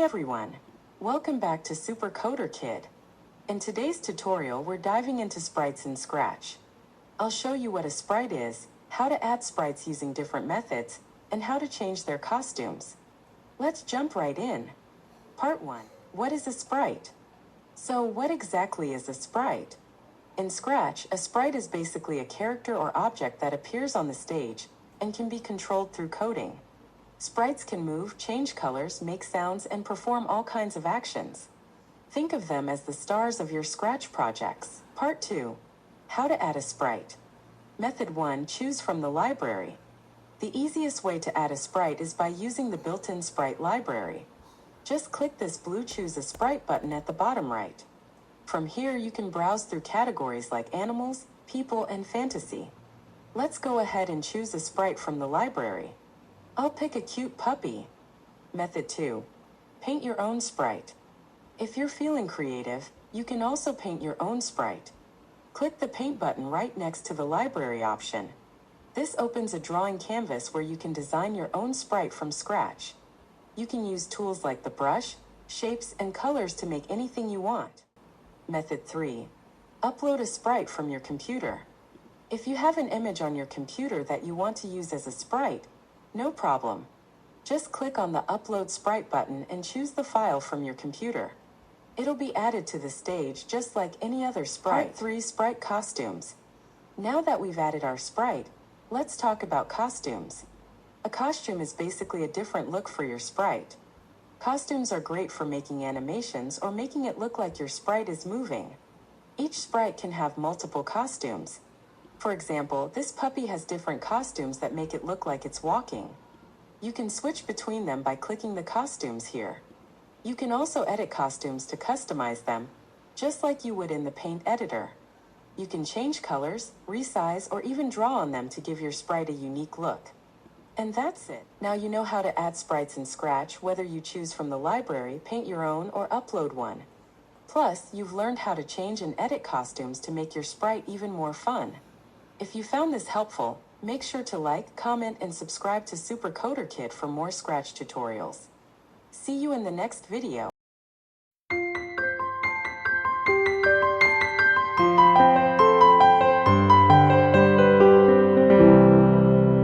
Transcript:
Hey everyone! Welcome back to Super Coder Kid. In today's tutorial, we're diving into sprites in Scratch. I'll show you what a sprite is, how to add sprites using different methods, and how to change their costumes. Let's jump right in. Part 1. What is a sprite? So what exactly is a sprite? In Scratch, a sprite is basically a character or object that appears on the stage and can be controlled through coding. Sprites can move, change colors, make sounds, and perform all kinds of actions. Think of them as the stars of your Scratch projects. Part 2. How to add a sprite. Method 1. Choose from the library. The easiest way to add a sprite is by using the built-in sprite library. Just click this blue Choose a Sprite button at the bottom right. From here, you can browse through categories like animals, people, and fantasy. Let's go ahead and choose a sprite from the library. I'll pick a cute puppy. Method 2. Paint your own sprite. If you're feeling creative, you can also paint your own sprite. Click the Paint button right next to the Library option. This opens a drawing canvas where you can design your own sprite from scratch. You can use tools like the brush, shapes, and colors to make anything you want. Method 3. Upload a sprite from your computer. If you have an image on your computer that you want to use as a sprite, no problem. Just click on the Upload Sprite button and choose the file from your computer. It'll be added to the stage just like any other sprite. Part 3. Sprite costumes. Now that we've added our sprite, let's talk about costumes. A costume is basically a different look for your sprite. Costumes are great for making animations or making it look like your sprite is moving. Each sprite can have multiple costumes. For example, this puppy has different costumes that make it look like it's walking. You can switch between them by clicking the costumes here. You can also edit costumes to customize them, just like you would in the Paint editor. You can change colors, resize, or even draw on them to give your sprite a unique look. And that's it. Now you know how to add sprites in Scratch, whether you choose from the library, paint your own, or upload one. Plus, you've learned how to change and edit costumes to make your sprite even more fun. If you found this helpful, make sure to like, comment, and subscribe to Super Coder Kid for more Scratch tutorials. See you in the next video.